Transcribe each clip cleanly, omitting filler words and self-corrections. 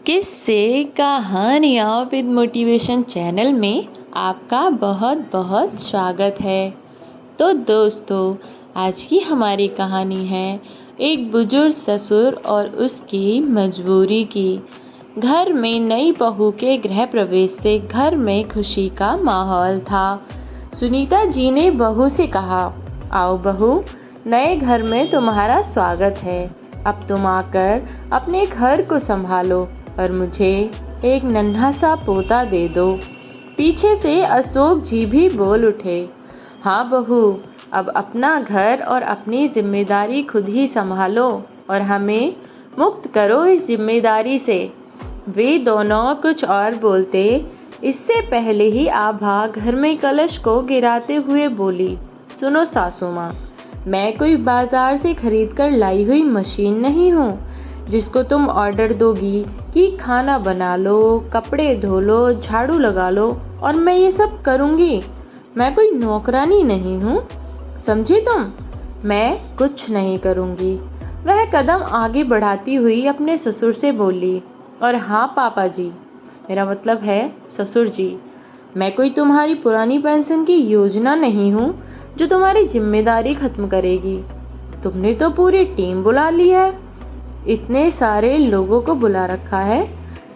किस्से कहानियाँ with motivation channel में आपका बहुत बहुत स्वागत है। तो दोस्तों, आज की हमारी कहानी है एक बुजुर्ग ससुर और उसकी मजबूरी की। घर में नई बहू के गृह प्रवेश से घर में खुशी का माहौल था। सुनीता जी ने बहू से कहा, आओ बहू, नए घर में तुम्हारा स्वागत है। अब तुम आकर अपने घर को संभालो और मुझे एक नन्हा सा पोता दे दो। पीछे से अशोक जी भी बोल उठे, हाँ बहू, अब अपना घर और अपनी जिम्मेदारी खुद ही संभालो और हमें मुक्त करो इस जिम्मेदारी से। वे दोनों कुछ और बोलते, इससे पहले ही आभा घर में कलश को गिराते हुए बोली, सुनो सासू माँ, मैं कोई बाजार से खरीद कर लाई हुई मशीन नहीं हूँ जिसको तुम ऑर्डर दोगी कि खाना बना लो, कपड़े धो लो, झाड़ू लगा लो और मैं ये सब करूँगी। मैं कोई नौकरानी नहीं हूँ, समझी तुम? मैं कुछ नहीं करूँगी। वह कदम आगे बढ़ाती हुई अपने ससुर से बोली, और हाँ पापा जी, मेरा मतलब है ससुर जी, मैं कोई तुम्हारी पुरानी पेंशन की योजना नहीं हूँ जो तुम्हारी जिम्मेदारी खत्म करेगी। तुमने तो पूरी टीम बुला ली है, इतने सारे लोगों को बुला रखा है।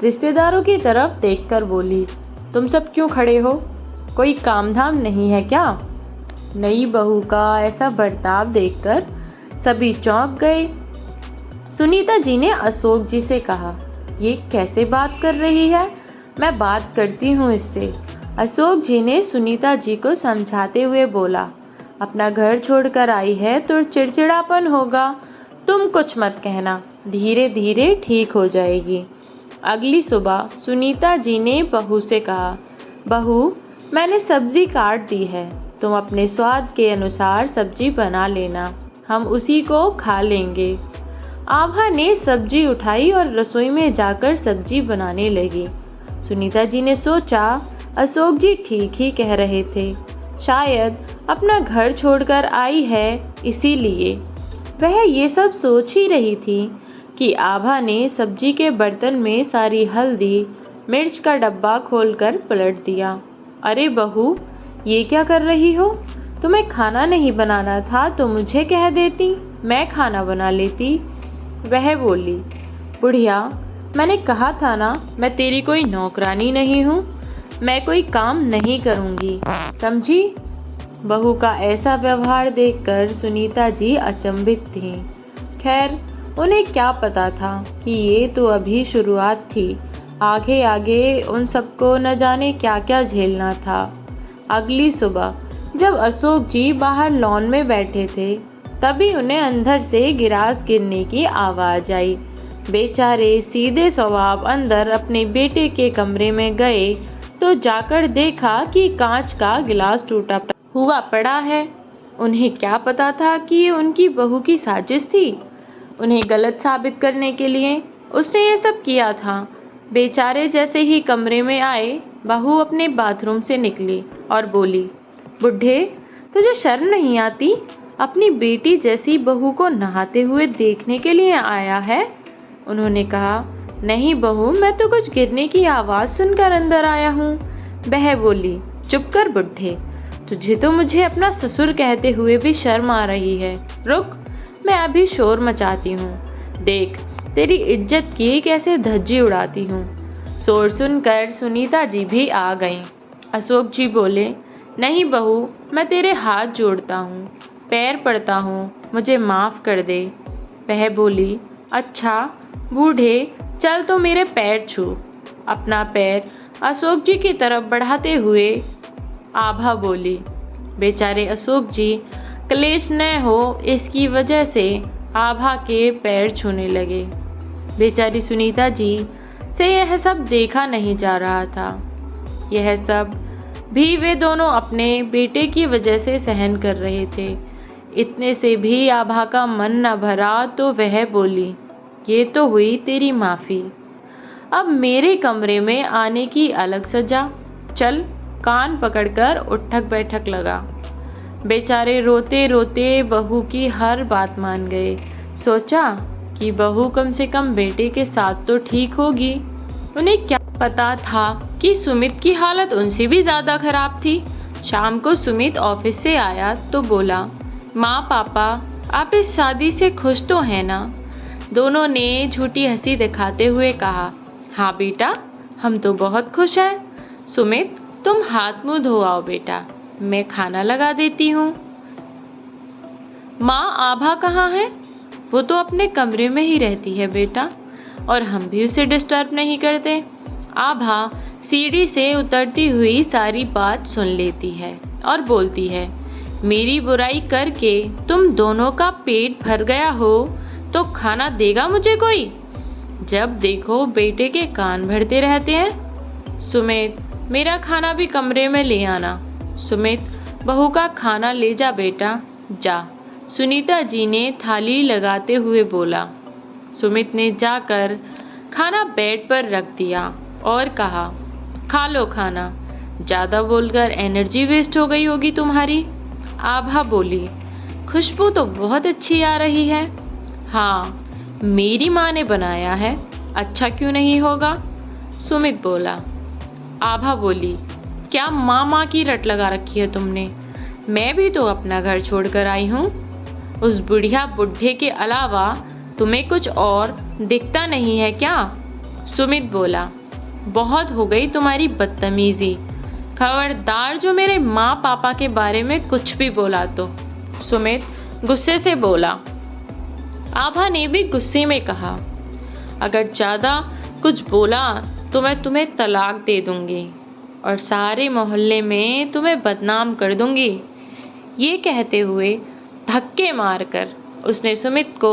रिश्तेदारों की तरफ देखकर बोली, तुम सब क्यों खड़े हो? कोई काम धाम नहीं है क्या? नई बहू का ऐसा बर्ताव देखकर सभी चौंक गए। सुनीता जी ने अशोक जी से कहा, ये कैसे बात कर रही है? मैं बात करती हूँ इससे। अशोक जी ने सुनीता जी को समझाते हुए बोला, अपना घर छोड़कर आई है तो चिड़चिड़ापन होगा, तुम कुछ मत कहना, धीरे धीरे ठीक हो जाएगी। अगली सुबह सुनीता जी ने बहू से कहा, बहू, मैंने सब्जी काट दी है, तुम अपने स्वाद के अनुसार सब्जी बना लेना, हम उसी को खा लेंगे। आभा ने सब्जी उठाई और रसोई में जाकर सब्जी बनाने लगी। सुनीता जी ने सोचा, अशोक जी ठीक ही कह रहे थे, शायद अपना घर छोड़कर आई है इसीलिए। वह ये सब सोच ही रही थी कि आभा ने सब्जी के बर्तन में सारी हल्दी मिर्च का डब्बा खोलकर पलट दिया। अरे बहू, ये क्या कर रही हो? तुम्हें खाना नहीं बनाना था तो मुझे कह देती, मैं खाना बना लेती। वह बोली, बुढ़िया, मैंने कहा था ना, मैं तेरी कोई नौकरानी नहीं हूँ, मैं कोई काम नहीं करूँगी, समझी? बहू का ऐसा व्यवहार देखकर सुनीता जी अचंभित थीं। खैर, उन्हें क्या पता था कि ये तो अभी शुरुआत थी, आगे आगे उन सबको न जाने क्या क्या झेलना था। अगली सुबह जब अशोक जी बाहर लॉन में बैठे थे, तभी उन्हें अंदर से गिलास गिरने की आवाज़ आई। बेचारे सीधे स्वभाव अंदर अपने बेटे के कमरे में गए तो जाकर देखा कि कांच का गिलास टूटा हुआ पड़ा है। उन्हें क्या पता था कि ये उनकी बहू की साजिश थी। उन्हें गलत साबित करने के लिए उसने ये सब किया था। बेचारे जैसे ही कमरे में आए, बहू अपने बाथरूम से निकली और बोली, बुढ़े, तुझे शर्म नहीं आती? अपनी बेटी जैसी बहू को नहाते हुए देखने के लिए आया है? उन्होंने कहा, नहीं बहू, मैं तो कुछ गिरने की आवाज़ सुनकर अंदर आया हूँ। वह बोली, चुप कर बुढ़े, तुझे तो मुझे अपना ससुर कहते हुए भी शर्म आ रही है। रुक, मैं अभी शोर मचाती हूँ, देख तेरी इज्जत की कैसे धज्जी उड़ाती हूँ। शोर सुनकर सुनीता जी भी आ गईं। अशोक जी बोले, नहीं बहू, मैं तेरे हाथ जोड़ता हूँ, पैर पड़ता हूँ, मुझे माफ़ कर दे। वह बोली, अच्छा बूढ़े, चल तो मेरे पैर छू। अपना पैर अशोक जी की तरफ बढ़ाते हुए आभा बोली। बेचारे अशोक जी क्लेश न हो इसकी वजह से आभा के पैर छूने लगे। बेचारी सुनीता जी से यह सब देखा नहीं जा रहा था। यह सब भी वे दोनों अपने बेटे की वजह से सहन कर रहे थे। इतने से भी आभा का मन न भरा तो वह बोली, ये तो हुई तेरी माफ़ी, अब मेरे कमरे में आने की अलग सजा। चल, कान पकड़कर उठक बैठक लगा। बेचारे रोते रोते बहू की हर बात मान गए। सोचा कि बहू कम से कम बेटे के साथ तो ठीक होगी। उन्हें क्या पता था कि सुमित की हालत उनसे भी ज़्यादा खराब थी। शाम को सुमित ऑफिस से आया तो बोला, माँ पापा आप इस शादी से खुश तो हैं ना? दोनों ने झूठी हंसी दिखाते हुए कहा, हाँ बेटा हम तो बहुत खुश हैं। सुमित तुम हाथ मुंह धो आओ बेटा, मैं खाना लगा देती हूँ। माँ आभा कहाँ है? वो तो अपने कमरे में ही रहती है बेटा, और हम भी उसे डिस्टर्ब नहीं करते। आभा सीढ़ी से उतरती हुई सारी बात सुन लेती है और बोलती है, मेरी बुराई करके तुम दोनों का पेट भर गया हो तो खाना देगा मुझे कोई? जब देखो बेटे के कान भरते रहते हैं। सुमित मेरा खाना भी कमरे में ले आना। सुमित बहू का खाना ले जा बेटा, जा। सुनीता जी ने थाली लगाते हुए बोला। सुमित ने जाकर खाना बेड पर रख दिया और कहा, खा लो खाना, ज़्यादा बोलकर एनर्जी वेस्ट हो गई होगी तुम्हारी। आभा बोली, खुशबू तो बहुत अच्छी आ रही है। हाँ मेरी माँ ने बनाया है, अच्छा क्यों नहीं होगा? सुमित बोला। आभा बोली, क्या माँ की रट लगा रखी है तुमने? मैं भी तो अपना घर छोड़कर आई हूँ। उस बुढ़िया बुढ़े के अलावा तुम्हें कुछ और दिखता नहीं है क्या? सुमित बोला, बहुत हो गई तुम्हारी बदतमीजी, खबरदार जो मेरे माँ पापा के बारे में कुछ भी बोला तो। सुमित गुस्से से बोला। आभा ने भी गुस्से में कहा, अगर ज़्यादा कुछ बोला तो मैं तुम्हें तलाक दे दूंगी और सारे मोहल्ले में तुम्हें बदनाम कर दूंगी। ये कहते हुए धक्के मारकर उसने सुमित को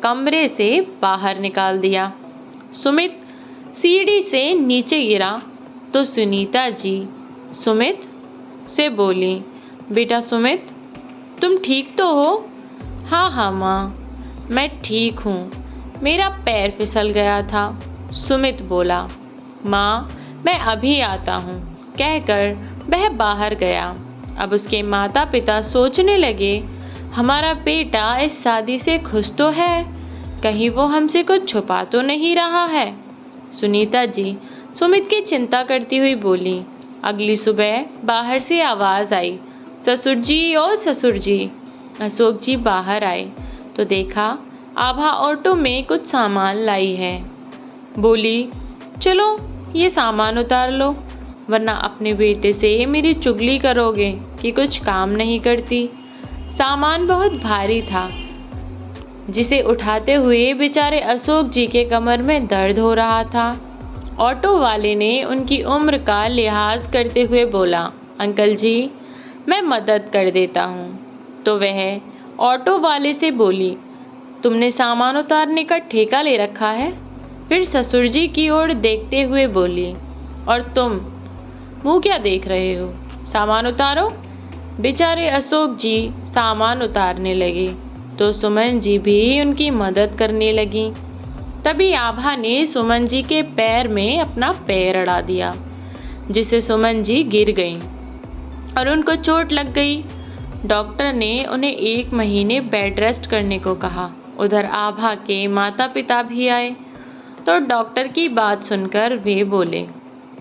कमरे से बाहर निकाल दिया। सुमित सीढ़ी से नीचे गिरा तो सुनीता जी सुमित से बोली, बेटा सुमित तुम ठीक तो हो? हाँ हाँ माँ मैं ठीक हूँ, मेरा पैर फिसल गया था। सुमित बोला, माँ मैं अभी आता हूँ कहकर वह बाहर गया। अब उसके माता पिता सोचने लगे, हमारा बेटा इस शादी से खुश तो है, कहीं वो हमसे कुछ छुपा तो नहीं रहा है। सुनीता जी सुमित की चिंता करती हुई बोली। अगली सुबह बाहर से आवाज़ आई, ससुर जी और ससुर जी। अशोक जी बाहर आए तो देखा आभा ऑटो में कुछ सामान लाई है। बोली, चलो ये सामान उतार लो, वरना अपने बेटे से मेरी चुगली करोगे कि कुछ काम नहीं करती। सामान बहुत भारी था, जिसे उठाते हुए बेचारे अशोक जी के कमर में दर्द हो रहा था। ऑटो वाले ने उनकी उम्र का लिहाज करते हुए बोला, अंकल जी मैं मदद कर देता हूँ। तो वह ऑटो वाले से बोली, तुमने सामान उतारने का ठेका ले रखा है? फिर ससुर जी की ओर देखते हुए बोली, और तुम मुँह क्या देख रहे हो, सामान उतारो। बेचारे अशोक जी सामान उतारने लगे तो सुमन जी भी उनकी मदद करने लगी। तभी आभा ने सुमन जी के पैर में अपना पैर अड़ा दिया, जिससे सुमन जी गिर गईं और उनको चोट लग गई। डॉक्टर ने उन्हें 1 महीने बेड रेस्ट करने को कहा। उधर आभा के माता पिता भी आए तो डॉक्टर की बात सुनकर वे बोले,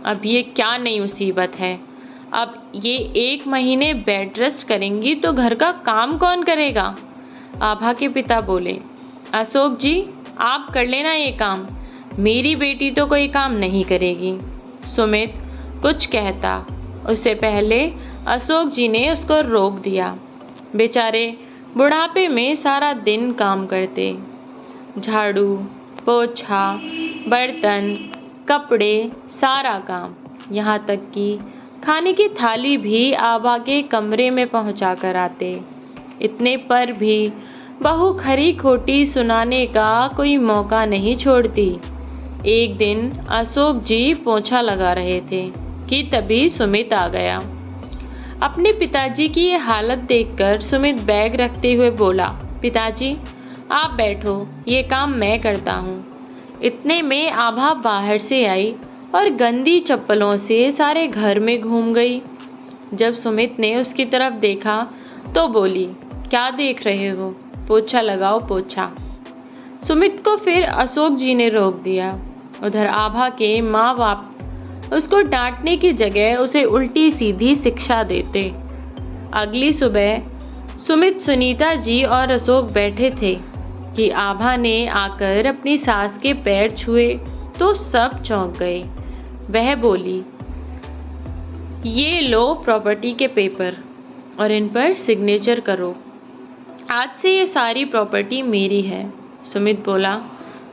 अब ये क्या नई मुसीबत है? अब ये 1 महीने बेड रेस्ट करेंगी तो घर का काम कौन करेगा? आभा के पिता बोले, अशोक जी आप कर लेना ये काम, मेरी बेटी तो कोई काम नहीं करेगी। सुमित कुछ कहता उससे पहले अशोक जी ने उसको रोक दिया। बेचारे बुढ़ापे में सारा दिन काम करते, झाड़ू पोछा बर्तन कपड़े सारा काम, यहाँ तक कि खाने की थाली भी आभा के कमरे में पहुँचा कर आते। इतने पर भी बहू खरी खोटी सुनाने का कोई मौका नहीं छोड़ती। एक दिन अशोक जी पोछा लगा रहे थे कि तभी सुमित आ गया। अपने पिताजी की ये हालत देखकर सुमित बैग रखते हुए बोला, पिताजी आप बैठो, ये काम मैं करता हूँ। इतने में आभा बाहर से आई और गंदी चप्पलों से सारे घर में घूम गई। जब सुमित ने उसकी तरफ देखा तो बोली, क्या देख रहे हो, पोछा लगाओ पोछा। सुमित को फिर अशोक जी ने रोक दिया। उधर आभा के माँ बाप उसको डांटने की जगह उसे उल्टी सीधी शिक्षा देते। अगली सुबह सुमित, सुनीता जी और अशोक बैठे थे कि आभा ने आकर अपनी सास के पैर छुए तो सब चौंक गए। वह बोली, ये लो प्रॉपर्टी के पेपर और इन पर सिग्नेचर करो। आज से ये सारी प्रॉपर्टी मेरी है। सुमित बोला,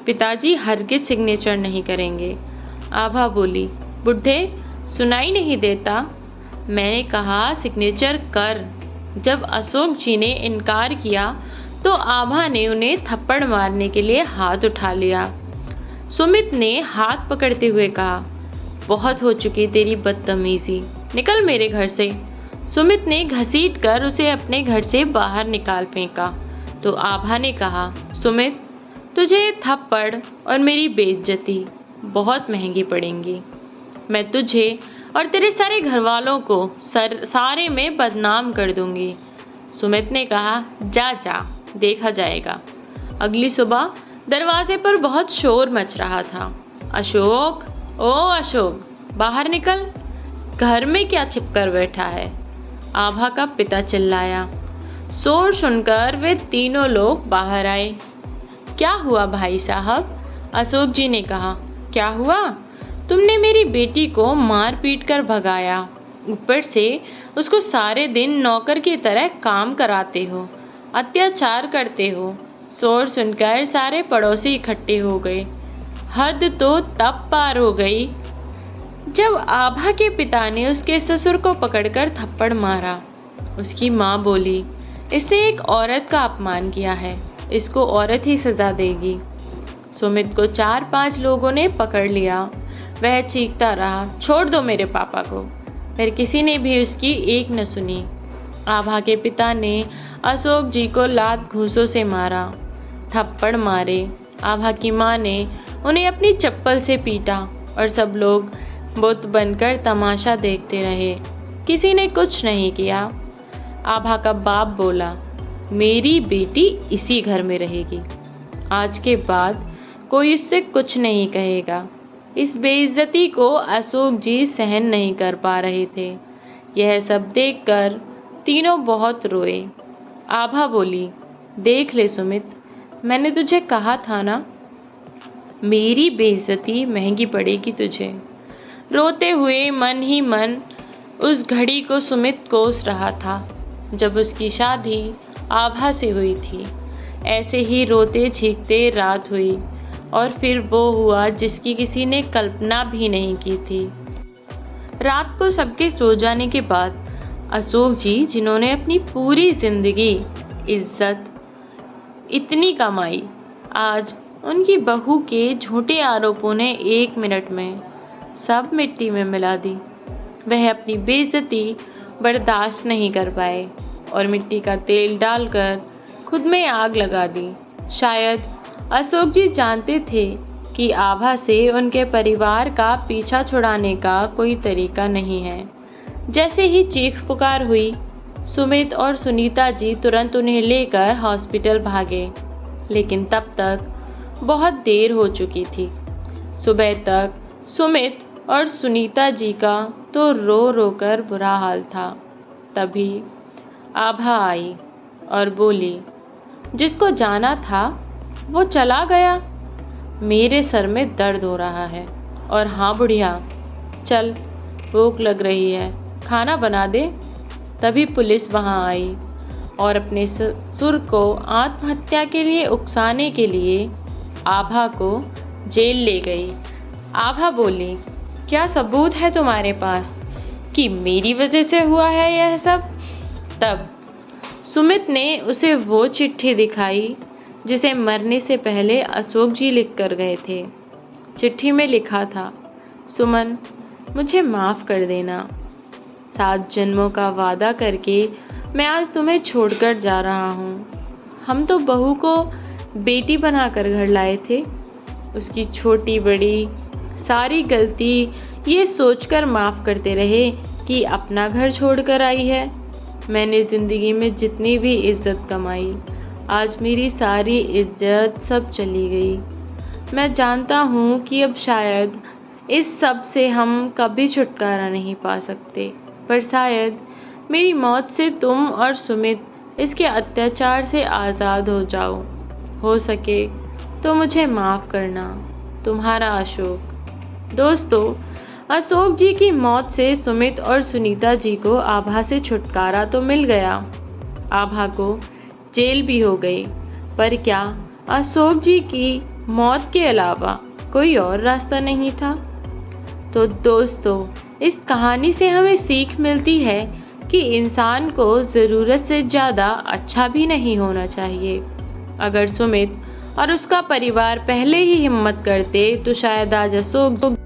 पिताजी हरगिज सिग्नेचर नहीं करेंगे। आभा बोली, बुढ़े सुनाई नहीं देता? मैंने कहा सिग्नेचर कर। जब अशोक जी ने इनकार किया तो आभा ने उन्हें थप्पड़ मारने के लिए हाथ उठा लिया। सुमित ने हाथ पकड़ते हुए कहा, बहुत हो चुकी तेरी बदतमीजी, निकल मेरे घर से। सुमित ने घसीटकर उसे अपने घर से बाहर निकाल फेंका तो आभा ने कहा, सुमित तुझे थप्पड़ और मेरी बेइज्जती बहुत महंगी पड़ेंगी। मैं तुझे और तेरे सारे घर वालों को सारे में बदनाम कर दूंगी। सुमित ने कहा, जा जा देखा जाएगा। अगली सुबह दरवाजे पर बहुत शोर मच रहा था। अशोक, ओ अशोक, बाहर निकल, घर में क्या छिपकर बैठा है? आभा का पिता चिल्लाया। शोर सुनकर वे तीनों लोग बाहर आए। क्या हुआ भाई साहब? अशोक जी ने कहा, क्या हुआ? तुमने मेरी बेटी को मार पीट कर भगाया, ऊपर से उसको सारे दिन नौकर की तरह काम कराते हो, अत्याचार करते हो। शोर सुनकर सारे पड़ोसी इकट्ठे हो गए। हद तो तब पार हो गई जब आभा के पिता ने उसके ससुर को पकड़कर थप्पड़ मारा। उसकी माँ बोली, इसने एक औरत का अपमान किया है, इसको औरत ही सजा देगी। सुमित को 4-5 लोगों ने पकड़ लिया। वह चीखता रहा, छोड़ दो मेरे पापा को। फिर किसी ने भी उसकी एक न सुनी। आभा के पिता ने अशोक जी को लात घूंसों से मारा, थप्पड़ मारे। आभा की माँ ने उन्हें अपनी चप्पल से पीटा और सब लोग बुत बनकर तमाशा देखते रहे। किसी ने कुछ नहीं किया। आभा का बाप बोला, मेरी बेटी इसी घर में रहेगी। आज के बाद कोई उससे कुछ नहीं कहेगा। इस बेइज्जती को अशोक जी सहन नहीं कर पा रहे थे। यह सब देखकर तीनों बहुत रोए। आभा बोली, देख ले सुमित, मैंने तुझे कहा था ना, मेरी बेइज्जती महंगी पड़ेगी तुझे। रोते हुए मन ही मन उस घड़ी को सुमित कोस रहा था जब उसकी शादी आभा से हुई थी। ऐसे ही रोते छींकते रात हुई और फिर वो हुआ जिसकी किसी ने कल्पना भी नहीं की थी। रात को सबके सो जाने के बाद अशोक जी, जिन्होंने अपनी पूरी जिंदगी इज्जत इतनी कमाई, आज उनकी बहू के झूठे आरोपों ने 1 मिनट में सब मिट्टी में मिला दी। वह अपनी बेइज्जती बर्दाश्त नहीं कर पाए और मिट्टी का तेल डालकर खुद में आग लगा दी। शायद अशोक जी जानते थे कि आभा से उनके परिवार का पीछा छुड़ाने का कोई तरीका नहीं है। जैसे ही चीख पुकार हुई, सुमित और सुनीता जी तुरंत उन्हें लेकर हॉस्पिटल भागे, लेकिन तब तक बहुत देर हो चुकी थी। सुबह तक सुमित और सुनीता जी का तो रो रो कर बुरा हाल था। तभी आभा आई और बोली, जिसको जाना था वो चला गया। मेरे सर में दर्द हो रहा है। और हाँ बुढ़िया, चल, भूख लग रही है, खाना बना दे। तभी पुलिस वहाँ आई और अपने ससुर को आत्महत्या के लिए उकसाने के लिए आभा को जेल ले गई। आभा बोली, क्या सबूत है तुम्हारे पास कि मेरी वजह से हुआ है यह सब? तब सुमित ने उसे वो चिट्ठी दिखाई जिसे मरने से पहले अशोक जी लिख कर गए थे। चिट्ठी में लिखा था, सुमन, मुझे माफ़ कर देना। 7 जन्मों का वादा करके मैं आज तुम्हें छोड़कर जा रहा हूँ। हम तो बहू को बेटी बनाकर घर लाए थे। उसकी छोटी बड़ी सारी गलती ये सोचकर माफ़ करते रहे कि अपना घर छोड़कर आई है। मैंने ज़िंदगी में जितनी भी इज्जत कमाई, आज मेरी सारी इज्जत सब चली गई। मैं जानता हूँ कि अब शायद इस सब से हम कभी छुटकारा नहीं पा सकते, पर शायद मेरी मौत से तुम और सुमित इसके अत्याचार से आज़ाद हो जाओ। हो सके तो मुझे माफ़ करना। तुम्हारा अशोक। दोस्तों, अशोक जी की मौत से सुमित और सुनीता जी को आभा से छुटकारा तो मिल गया। आभा को जेल भी हो गई, पर क्या अशोक जी की मौत के अलावा कोई और रास्ता नहीं था? तो दोस्तों, इस कहानी से हमें सीख मिलती है कि इंसान को ज़रूरत से ज़्यादा अच्छा भी नहीं होना चाहिए। अगर सुमित और उसका परिवार पहले ही हिम्मत करते तो शायद आज अशोक